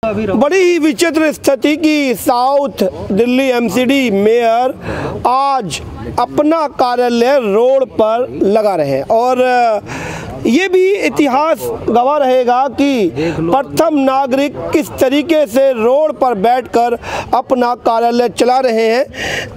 बड़ी ही विचित्र स्थिति की साउथ दिल्ली एमसीडी मेयर आज अपना कार्यालय रोड पर लगा रहे हैं और ये भी इतिहास गवाह रहेगा कि प्रथम नागरिक किस तरीके से रोड पर बैठकर अपना कार्यालय चला रहे हैं।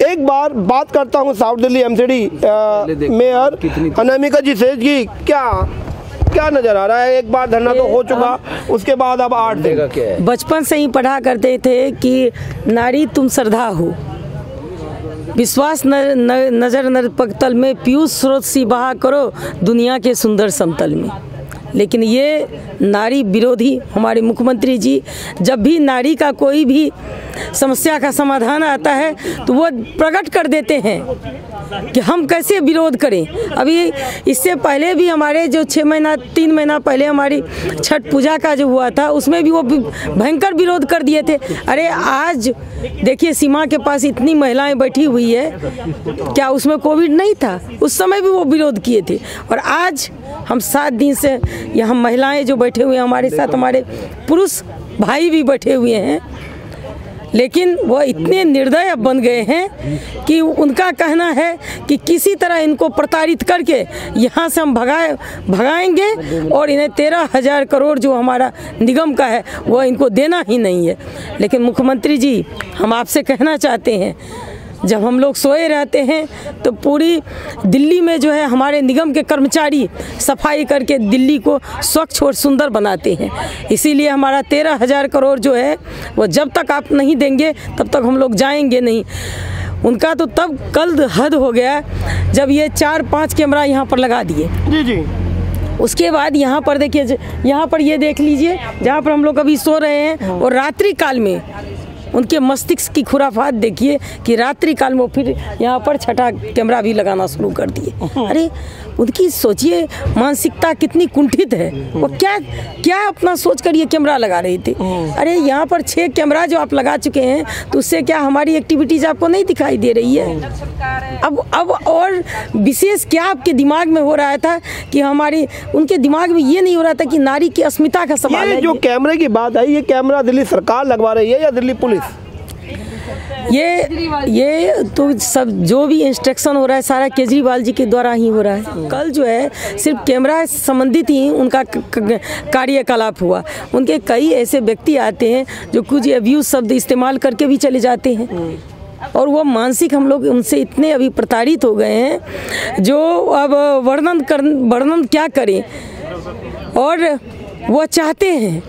एक बार बात करता हूं south Delhi MCD mayor Anamika ji से कि क्या नजर आ रहा है। एक बार धरना तो हो चुका, उसके बाद अब 8 दिन। बचपन से ही पढ़ा करते थे कि नारी तुम श्रद्धा हो, विश्वास नजर नरपतल में, पीयूष स्रोत सी बहा करो दुनिया के सुंदर समतल में। लेकिन ये नारी विरोधी हमारे मुख्यमंत्री जी जब भी नारी का कोई भी समस्या का समाधान आता है तो वो प्रकट कर देते हैं कि हम कैसे विरोध करें। अभी इससे पहले भी हमारे जो 3 महीना पहले हमारी छठ पूजा का जो हुआ था उसमें भी वो भयंकर विरोध कर दिए थे। अरे आज देखिए सीमा के पास इतनी महिलाएं बैठी हुई है, क्या उसमें कोविड नहीं था? उस समय भी वो विरोध किए थे। और आज हम 7 दिन से यहाँ महिलाएं जो बैठे हुए हैं हमारे साथ, हमारे पुरुष भाई भी बैठे हुए हैं, लेकिन वो इतने निर्दय अब बन गए हैं कि उनका कहना है कि किसी तरह इनको प्रताड़ित करके यहाँ से हम भगाएंगे और इन्हें 13,000 करोड़ जो हमारा निगम का है वो इनको देना ही नहीं है। लेकिन मुख्यमंत्री जी हम आपसे कहना चाहते हैं, जब हम लोग सोए रहते हैं तो पूरी दिल्ली में जो है हमारे निगम के कर्मचारी सफाई करके दिल्ली को स्वच्छ और सुंदर बनाते हैं। इसीलिए हमारा 13,000 करोड़ जो है वो जब तक आप नहीं देंगे तब तक हम लोग जाएंगे नहीं। उनका तो तब कल हद हो गया जब ये 4-5 कैमरा यहाँ पर लगा दिए। जी। उसके बाद यहाँ पर देखिए, यहाँ पर ये देख लीजिए जहाँ पर हम लोग अभी सो रहे हैं, और रात्रि काल में उनके मस्तिष्क की खुराफात देखिए कि रात्रि काल में फिर यहाँ पर छठा कैमरा भी लगाना शुरू कर दिए। अरे उनकी सोचिए मानसिकता कितनी कुंठित है, वो क्या अपना सोच कर ये कैमरा लगा रहे थे। अरे यहाँ पर 6 कैमरा जो आप लगा चुके हैं तो उससे क्या हमारी एक्टिविटीज आपको नहीं दिखाई दे रही है? अब और विशेष क्या आपके दिमाग में हो रहा था कि उनके दिमाग में ये नहीं हो रहा था कि नारी की अस्मिता का सवाल है। जो कैमरे की बात है, ये कैमरा दिल्ली सरकार लगवा रही है या दिल्ली पुलिस? ये तो सब जो भी इंस्ट्रक्शन हो रहा है सारा केजरीवाल जी के द्वारा ही हो रहा है। कल जो है सिर्फ कैमरा संबंधित ही उनका कार्यकलाप हुआ। उनके कई ऐसे व्यक्ति आते हैं जो कुछ अब्यूज शब्द इस्तेमाल करके भी चले जाते हैं, और वो मानसिक हम लोग उनसे इतने अभी प्रताड़ित हो गए हैं जो अब वर्णन क्या करें। और वो चाहते हैं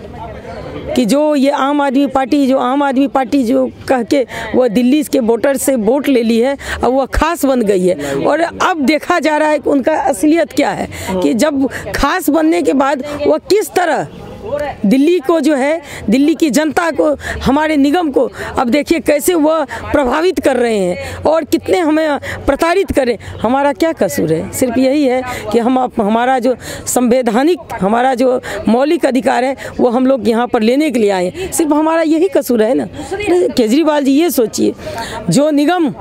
कि जो ये आम आदमी पार्टी जो कह के वो दिल्ली के वोटर से वोट ले ली है, अब वो खास बन गई है। और अब देखा जा रहा है कि उनका असलियत क्या है, कि जब खास बनने के बाद वो किस तरह दिल्ली को जो है, दिल्ली की जनता को, हमारे निगम को अब देखिए कैसे वह प्रभावित कर रहे हैं और कितने हमें प्रताड़ित करें। हमारा क्या कसूर है? सिर्फ यही है कि हमारा जो संवैधानिक, हमारा जो मौलिक अधिकार है वो हम लोग यहाँ पर लेने के लिए आए हैं। सिर्फ हमारा यही कसूर है ना। केजरीवाल जी ये सोचिए, जो निगम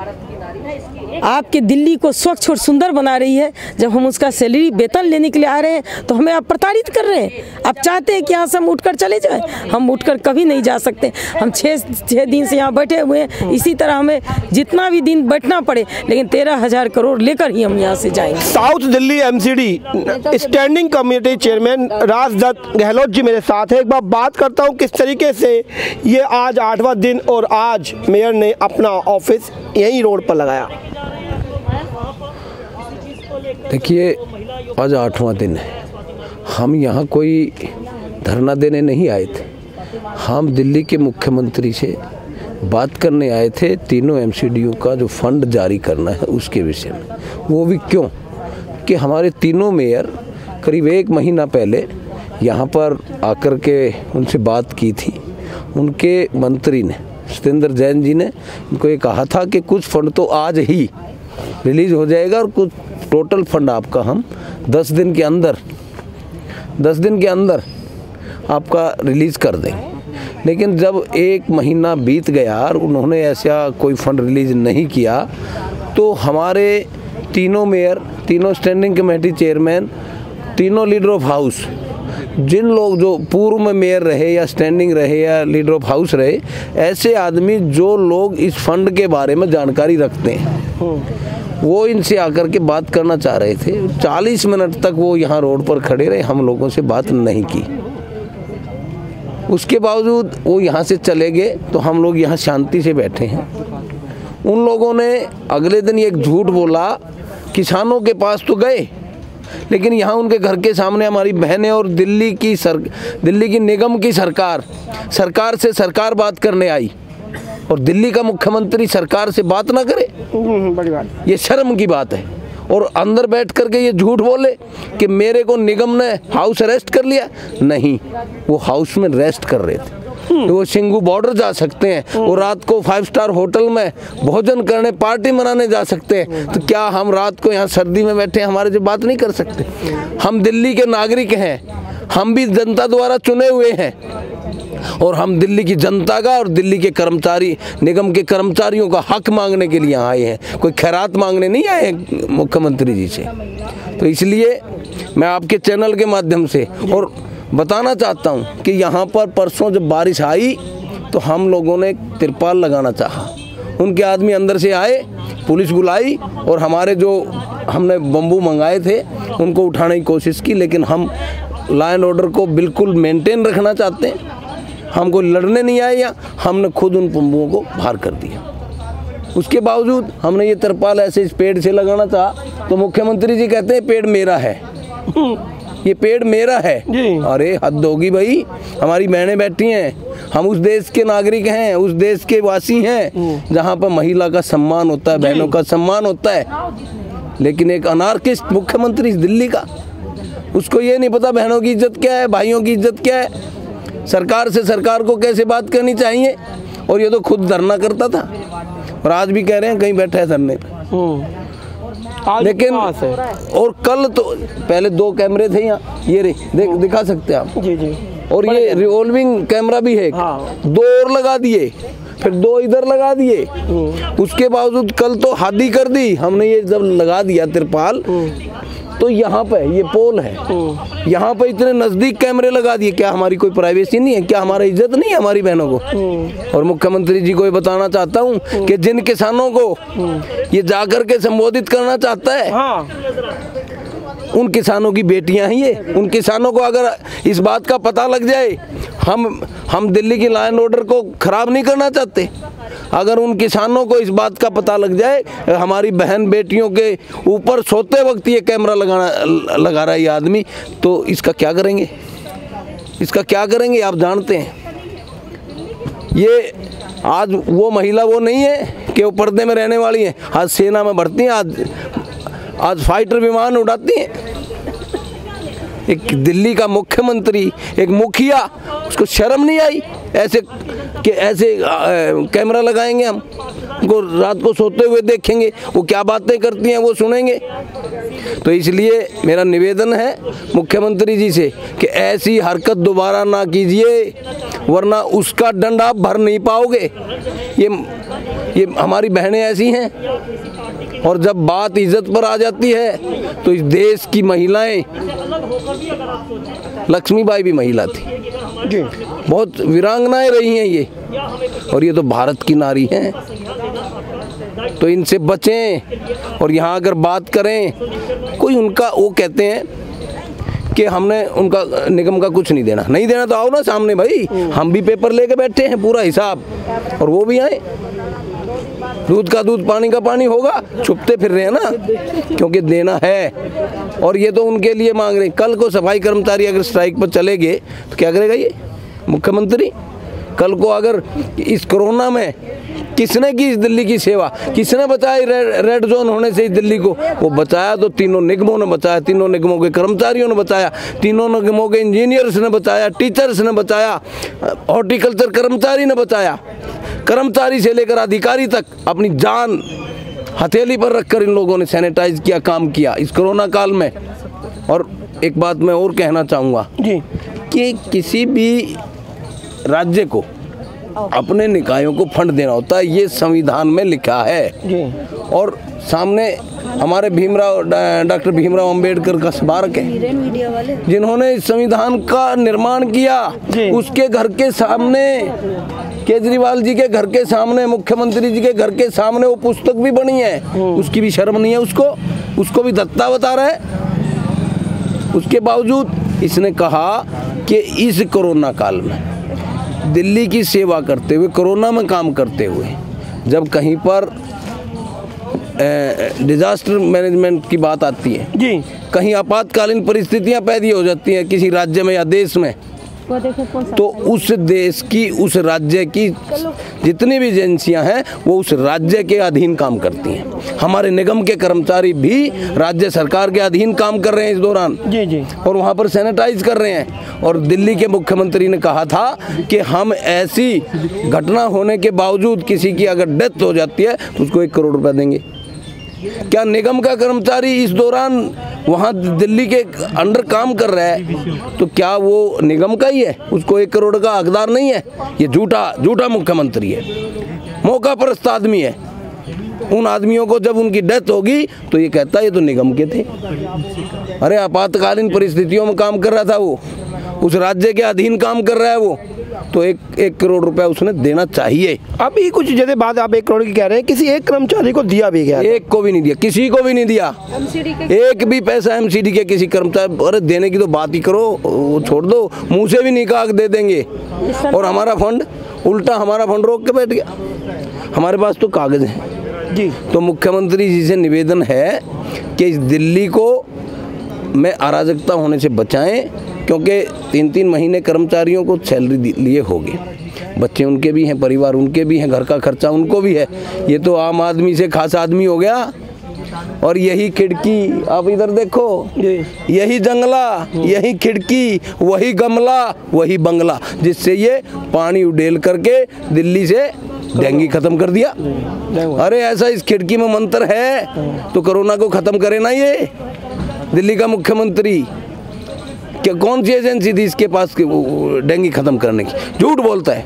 आपके दिल्ली को स्वच्छ और सुंदर बना रही है, जब हम उसका सैलरी वेतन लेने के लिए आ रहे हैं तो हमें आप प्रताड़ित कर रहे हैं। आप चाहते हैं कि यहाँ से हम उठकर चले जाएं? हम उठकर कभी नहीं जा सकते। हम 6 दिन से यहाँ बैठे हुए हैं, इसी तरह हमें जितना भी दिन बैठना पड़े, लेकिन 13,000 करोड़ लेकर ही हम यहाँ से जाएंगे। South Delhi MCD standing committee chairman Rajdutt Gehlot ji मेरे साथ है। एक बार बात करता हूँ किस तरीके से ये आज 8वां दिन और आज मेयर ने अपना ऑफिस यही रोड पर लगाया। देखिए आज 8वां दिन है, हम यहाँ कोई धरना देने नहीं आए थे। हम दिल्ली के मुख्यमंत्री से बात करने आए थे तीनों एमसीडीओ का जो फंड जारी करना है उसके विषय में। वो भी क्यों कि हमारे तीनों मेयर करीब 1 महीना पहले यहाँ पर आकर के उनसे बात की थी। उनके मंत्री ने, सत्येंद्र जैन जी ने उनको ये कहा था कि कुछ फंड तो आज ही रिलीज हो जाएगा और कुछ टोटल फंड आपका हम 10 दिन के अंदर आपका रिलीज़ कर देंगे। लेकिन जब 1 महीना बीत गया और उन्होंने ऐसा कोई फंड रिलीज़ नहीं किया तो हमारे तीनों मेयर, तीनों स्टैंडिंग कमेटी चेयरमैन, तीनों लीडर ऑफ हाउस जिन लोग जो पूर्व में मेयर रहे या स्टैंडिंग रहे या लीडर ऑफ हाउस रहे, ऐसे आदमी जो लोग इस फंड के बारे में जानकारी रखते हैं, वो इनसे आकर के बात करना चाह रहे थे। 40 मिनट तक वो यहाँ रोड पर खड़े रहे, हम लोगों से बात नहीं की। उसके बावजूद वो यहाँ से चले गए, तो हम लोग यहाँ शांति से बैठे हैं। उन लोगों ने अगले दिन एक झूठ बोला, किसानों के पास तो गए, लेकिन यहाँ उनके घर के सामने हमारी बहनें और दिल्ली की निगम की सरकार से सरकार बात करने आई, और दिल्ली का मुख्यमंत्री सरकार से बात ना करे, बड़ी बात, ये शर्म की बात है। और अंदर बैठ करके ये झूठ बोले कि मेरे को निगम ने हाउस अरेस्ट कर लिया। नहीं, वो हाउस में रेस्ट कर रहे थे। वो सिंगू बॉर्डर जा सकते हैं, वो रात को 5 स्टार होटल में भोजन करने, पार्टी मनाने जा सकते हैं। तो क्या हम रात को यहाँ सर्दी में बैठे हमारे से बात नहीं कर सकते? हम दिल्ली के नागरिक हैं, हम भी जनता द्वारा चुने हुए हैं, और हम दिल्ली की जनता का और दिल्ली के कर्मचारी, निगम के कर्मचारियों का हक मांगने के लिए आए हैं, कोई खैरात मांगने नहीं आए हैं मुख्यमंत्री जी से। तो इसलिए मैं आपके चैनल के माध्यम से और बताना चाहता हूं कि यहाँ पर परसों जब बारिश आई तो हम लोगों ने तिरपाल लगाना चाहा, उनके आदमी अंदर से आए, पुलिस बुलाई, और हमारे जो हमने बम्बू मंगाए थे उनको उठाने की कोशिश की, लेकिन हम लॉ एंड ऑर्डर को बिल्कुल मेंटेन रखना चाहते हैं, हमको लड़ने नहीं आए। या हमने खुद उन बम्बुओं को बाहर कर दिया। उसके बावजूद हमने ये तिरपाल ऐसे इस पेड़ से लगाना चाहा, तो मुख्यमंत्री जी कहते हैं पेड़ मेरा है, ये पेड़ मेरा है। अरे हद होगी भाई, हमारी बहनें बैठी हैं, हम उस देश के नागरिक हैं, उस देश के वासी हैं जहाँ पर महिला का सम्मान होता है, बहनों का सम्मान होता है। लेकिन एक अनार्किस्ट मुख्यमंत्री दिल्ली का, उसको ये नहीं पता बहनों की इज्जत क्या है, भाइयों की इज्जत क्या है, सरकार से सरकार को कैसे बात करनी चाहिए। और ये तो खुद धरना करता था, और आज भी कह रहे हैं कहीं बैठा है धरने पे। लेकिन और कल तो पहले 2 कैमरे थे यहाँ, ये रे दिखा सकते हैं आप जी। और ये रिवॉल्विंग कैमरा भी है, 2 और लगा दिए, फिर 2 इधर लगा दिए। उसके बावजूद कल तो हादी कर दी हमने। ये जब लगा दिया तिरपाल, तो यहाँ पे ये पोल है, यहाँ पे इतने नजदीक कैमरे लगा दिए। क्या हमारी कोई प्राइवेसी नहीं है? क्या हमारी इज्जत नहीं है हमारी बहनों को? और मुख्यमंत्री जी को ये बताना चाहता हूँ कि जिन किसानों को ये जाकर के संबोधित करना चाहता है, उन किसानों की बेटियां ही ये। उन किसानों को अगर इस बात का पता लग जाए, हम दिल्ली की लॉ एंड ऑर्डर को खराब नहीं करना चाहते। अगर उन किसानों को इस बात का पता लग जाए, हमारी बहन बेटियों के ऊपर सोते वक्त ये कैमरा लगा रहा है ये आदमी, तो इसका क्या करेंगे? इसका क्या करेंगे आप जानते हैं। ये आज वो महिला वो नहीं है कि वो पर्दे में रहने वाली है, आज सेना में भर्ती हैं, आज फाइटर विमान उड़ाती हैं। एक दिल्ली का मुख्यमंत्री, एक मुखिया, उसको शर्म नहीं आई ऐसे कि ऐसे कैमरा लगाएंगे हम उनको, रात को सोते हुए देखेंगे, वो क्या बातें करती हैं वो सुनेंगे। तो इसलिए मेरा निवेदन है मुख्यमंत्री जी से कि ऐसी हरकत दोबारा ना कीजिए, वरना उसका दंड आप भर नहीं पाओगे। ये हमारी बहनें ऐसी हैं, और जब बात इज्जत पर आ जाती है तो इस देश की महिलाएं, लक्ष्मीबाई भी महिला थी, बहुत वीरांगनाएं रही हैं ये, और ये तो भारत की नारी हैं। तो इनसे बचें। और यहाँ अगर बात करें, कोई उनका वो कहते हैं कि हमने उनका निगम का कुछ नहीं देना तो आओ ना सामने भाई, हम भी पेपर लेके बैठे हैं पूरा हिसाब, और वो भी आए। दूध का दूध पानी का पानी होगा, छुपते फिर रहे हैं ना, क्योंकि देना है। और ये तो उनके लिए मांग रहे हैं। कल को सफाई कर्मचारी अगर स्ट्राइक पर चले गए तो क्या करेगा ये मुख्यमंत्री? कल को अगर इस कोरोना में किसने की इस दिल्ली की सेवा, किसने बचाई रेड जोन होने से इस दिल्ली को? वो बचाया तो तीनों निगमों ने बचाया, तीनों निगमों के कर्मचारियों ने बचाया, तीनों निगमों के इंजीनियर्स ने बचाया, टीचर्स ने बचाया, हॉर्टिकल्चर कर्मचारी ने बचाया। कर्मचारी से लेकर अधिकारी तक अपनी जान हथेली पर रखकर इन लोगों ने सैनिटाइज किया, काम किया इस कोरोना काल में। और एक बात मैं और कहना चाहूँगा कि किसी भी राज्य को अपने निकायों को फंड देना होता है, ये संविधान में लिखा है। और सामने हमारे डॉक्टर भीमराव अंबेडकर का स्मारक है, जिन्होंने इस संविधान का निर्माण किया। उसके घर के सामने, केजरीवाल जी के घर के सामने, मुख्यमंत्री जी के घर के सामने वो पुस्तक भी बनी है। उसकी भी शर्म नहीं है उसको भी दत्ता बता रहा है। उसके बावजूद इसने कहा कि इस कोरोना काल में दिल्ली की सेवा करते हुए, कोरोना में काम करते हुए, जब कहीं पर डिजास्टर मैनेजमेंट की बात आती है जी, कहीं आपातकालीन परिस्थितियां पैदा हो जाती हैं किसी राज्य में या देश में, तो उस देश की, उस राज्य की जितनी भी एजेंसियां हैं वो उस राज्य के अधीन काम करती हैं। हमारे निगम के कर्मचारी भी राज्य सरकार के अधीन काम कर रहे हैं इस दौरान जी, और वहां पर सैनिटाइज कर रहे हैं। और दिल्ली के मुख्यमंत्री ने कहा था कि हम ऐसी घटना होने के बावजूद किसी की अगर डेथ हो जाती है तो उसको 1 करोड़ रुपया देंगे। क्या निगम का कर्मचारी इस दौरान वहाँ दिल्ली के अंडर काम कर रहा है तो क्या वो निगम का ही है? उसको 1 करोड़ का हकदार नहीं है? ये झूठा मुख्यमंत्री है, मौका परस्त आदमी है। उन आदमियों को जब उनकी डेथ होगी तो ये कहता है ये तो निगम के थे। अरे आपातकालीन परिस्थितियों में काम कर रहा था वो, उस राज्य के अधीन काम कर रहा है वो, तो 1 करोड़ रुपया उसने देना चाहिए। अभी कुछ जैसे बात आप 1 करोड़ की कह रहे हैं, किसी एक कर्मचारी को दिया भी गया? एक को भी नहीं दिया, किसी को भी नहीं दिया। एक भी पैसा एमसीडी के किसी कर्मचारी, अरे देने की तो बात ही करो, वो छोड़ दो, मुंह से भी निकाल दे देंगे। और हमारा फंड, उल्टा हमारा फंड रोक के बैठ गया। हमारे पास तो कागज है जी। तो मुख्यमंत्री जी से निवेदन है कि इस दिल्ली को में अराजकता होने से बचाएं, क्योंकि 3-3 महीने कर्मचारियों को सैलरी लिए होगी, बच्चे उनके भी हैं, परिवार उनके भी हैं, घर का खर्चा उनको भी है। ये तो आम आदमी से खास आदमी हो गया। और यही खिड़की, आप इधर देखो, यही जंगला, यही खिड़की, वही गमला, वही बंगला, जिससे ये पानी उड़ेल करके दिल्ली से डेंगू खत्म कर दिया। अरे ऐसा इस खिड़की में मंत्र है तो कोरोना को खत्म करे ना ये दिल्ली का मुख्यमंत्री। क्या कौन सी एजेंसी थी इसके पास डेंगू खत्म करने की? झूठ बोलता है,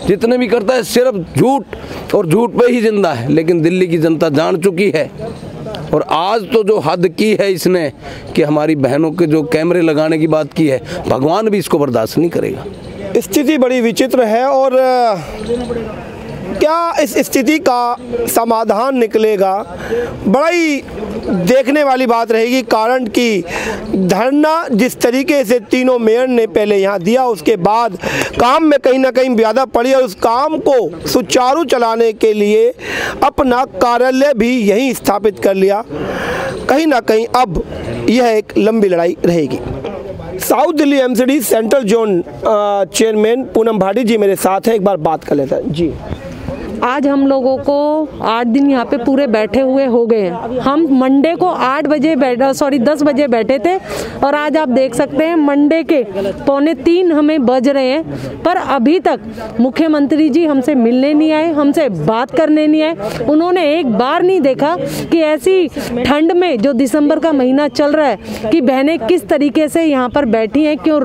जितने भी करता है सिर्फ झूठ, और झूठ पे ही जिंदा है। लेकिन दिल्ली की जनता जान चुकी है। और आज तो जो हद की है इसने कि हमारी बहनों के जो कैमरे लगाने की बात की है, भगवान भी इसको बर्दाश्त नहीं करेगा। स्थिति बड़ी विचित्र है। और क्या इस स्थिति का समाधान निकलेगा, बड़ा ही देखने वाली बात रहेगी। कारण कि धरना जिस तरीके से तीनों मेयर ने पहले यहाँ दिया, उसके बाद काम में कहीं ना कहीं बाधा पड़ी और उस काम को सुचारू चलाने के लिए अपना कार्यालय भी यहीं स्थापित कर लिया। कहीं ना कहीं अब यह एक लंबी लड़ाई रहेगी। South Delhi MCD central zone chairman Poonam Bhati ji मेरे साथ हैं, एक बार बात कर लेते हैं जी। आज हम लोगों को 8 दिन यहाँ पे पूरे बैठे हुए हो गए हैं। हम मंडे को 10 बजे बैठे थे और आज आप देख सकते हैं मंडे के 2:45 हमें बज रहे हैं, पर अभी तक मुख्यमंत्री जी हमसे मिलने नहीं आए, हमसे बात करने नहीं आए। उन्होंने एक बार नहीं देखा कि ऐसी ठंड में, जो दिसंबर का महीना चल रहा है, कि बहनें किस तरीके से यहाँ पर बैठी हैं, क्यों,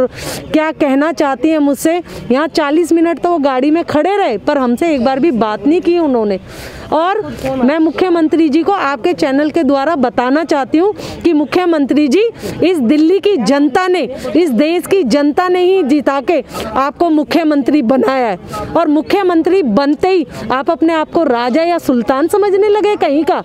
क्या कहना चाहती हैं मुझसे। यहाँ 40 मिनट तो वो गाड़ी में खड़े रहे, पर हमसे एक बार भी बात नहीं की उन्होंने। और मैं मुख्यमंत्री जी को आपके चैनल के द्वारा बताना चाहती हूँ कि मुख्यमंत्री जी, इस दिल्ली की जनता ने, इस देश की जनता ने ही जिता के आपको मुख्यमंत्री बनाया है। और मुख्यमंत्री बनते ही आप अपने आप को राजा या सुल्तान समझने लगे कहीं का।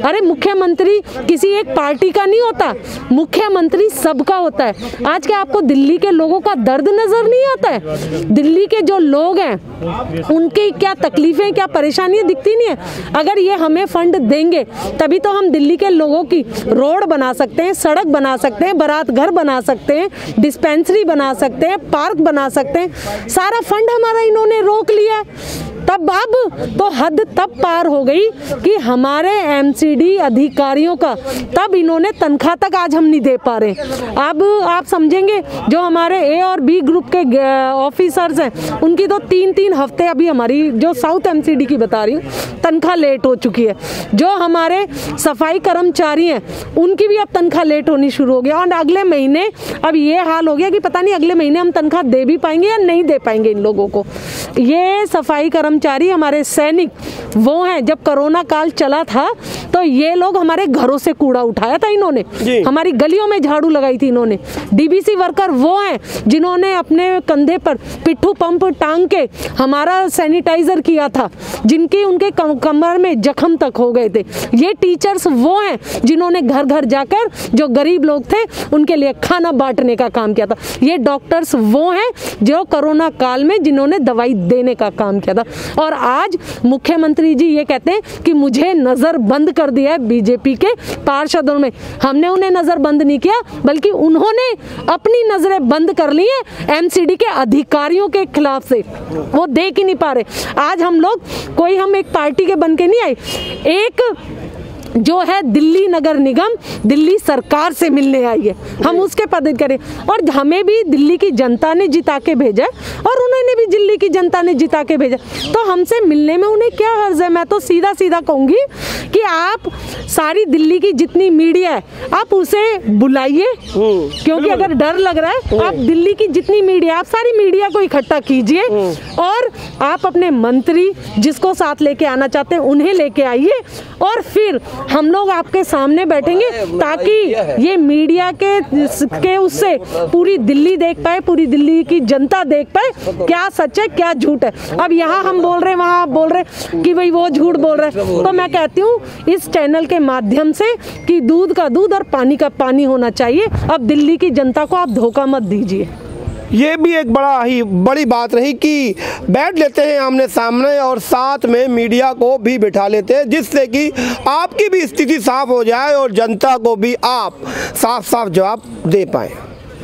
अरे मुख्यमंत्री किसी एक पार्टी का नहीं होता, मुख्यमंत्री सबका होता है। आज क्या आपको दिल्ली के लोगों का दर्द नजर नहीं आता है? दिल्ली के जो लोग हैं उनकी क्या तकलीफें, क्या परेशानियां दिखती नहीं है? अगर ये हमें फंड देंगे तभी तो हम दिल्ली के लोगों की रोड बना सकते हैं, सड़क बना सकते हैं, बारात घर बना सकते हैं, डिस्पेंसरी बना सकते हैं, पार्क बना सकते हैं। सारा फंड हमारा इन्होंने रोक लिया है। तब अब तो हद तब पार हो गई कि हमारे एमसीडी अधिकारियों का तब इन्होंने तनख्वाह तक आज हम नहीं दे पा रहे। अब आप समझेंगे जो हमारे ए और बी ग्रुप के ऑफिसर्स हैं उनकी तो 3-3 हफ्ते, अभी हमारी जो साउथ एमसीडी की बता रही हूँ, तनख्वाह लेट हो चुकी है। जो हमारे सफाई कर्मचारी हैं उनकी भी अब तनख्वाह लेट होनी शुरू हो गई और अगले महीने अब ये हाल हो गया कि पता नहीं अगले महीने हम तनख्वाह दे भी पाएंगे या नहीं दे पाएंगे इन लोगों को। ये सफाई कर्मचारी हमारे सैनिक वो हैं, जब कोरोना काल चला था तो ये लोग हमारे घरों से कूड़ा उठाया था इन्होंने, हमारी गलियों में झाड़ू लगाई थी इन्होंने। डीबीसी वर्कर वो हैं जिन्होंने अपने कंधे पर पिट्ठू पंप टांग के हमारा सैनिटाइजर किया था, जिनकी उनके कमर में जख्म तक हो गए थे। ये टीचर्स वो हैं जिन्होंने घर घर जाकर जो गरीब लोग थे उनके लिए खाना बांटने का काम किया था। ये डॉक्टर्स वो हैं जो कोरोना काल में जिन्होंने दवाई देने का काम किया था। और आज मुख्यमंत्री जी ये कहते हैं कि मुझे नजरबंद कर दिया है बीजेपी के पार्षदों में। हमने उन्हें नजरबंद नहीं किया, बल्कि उन्होंने अपनी नजरें बंद कर ली है एमसीडी के अधिकारियों के खिलाफ से। वो देख ही नहीं पा रहे। आज हम लोग कोई हम एक पार्टी के बन के नहीं आए, एक जो है दिल्ली नगर निगम दिल्ली सरकार से मिलने आई है, हम उसके पदाधिकारी और हमें भी दिल्ली की जनता ने जिता के भेजा और उन्होंने भी दिल्ली की जनता ने जिता के भेजा, तो हमसे मिलने में उन्हें क्या हर्ज है। मैं तो सीधा सीधा कहूँगी कि आप सारी दिल्ली की जितनी मीडिया है आप उसे बुलाइए, क्योंकि अगर डर लग रहा है आप दिल्ली की जितनी मीडिया, आप सारी मीडिया को इकट्ठा कीजिए और आप अपने मंत्री जिसको साथ लेके आना चाहते हैं उन्हें लेके आइए और फिर हम लोग आपके सामने बैठेंगे ताकि ये मीडिया के उससे पूरी दिल्ली देख पाए, पूरी दिल्ली की जनता देख पाए क्या सच है क्या झूठ है। अब यहाँ हम बोल रहे हैं, वहाँ आप बोल रहे कि भाई वो झूठ बोल रहे हैं। तो मैं कहती हूँ इस चैनल के माध्यम से कि दूध का दूध और पानी का पानी होना चाहिए। अब दिल्ली की जनता को आप धोखा मत दीजिए। ये भी एक बड़ी बात रही कि बैठ लेते हैं आमने सामने और साथ में मीडिया को भी बिठा लेते हैं, जिससे कि आपकी भी स्थिति साफ हो जाए और जनता को भी आप साफ साफ जवाब दे पाएँ।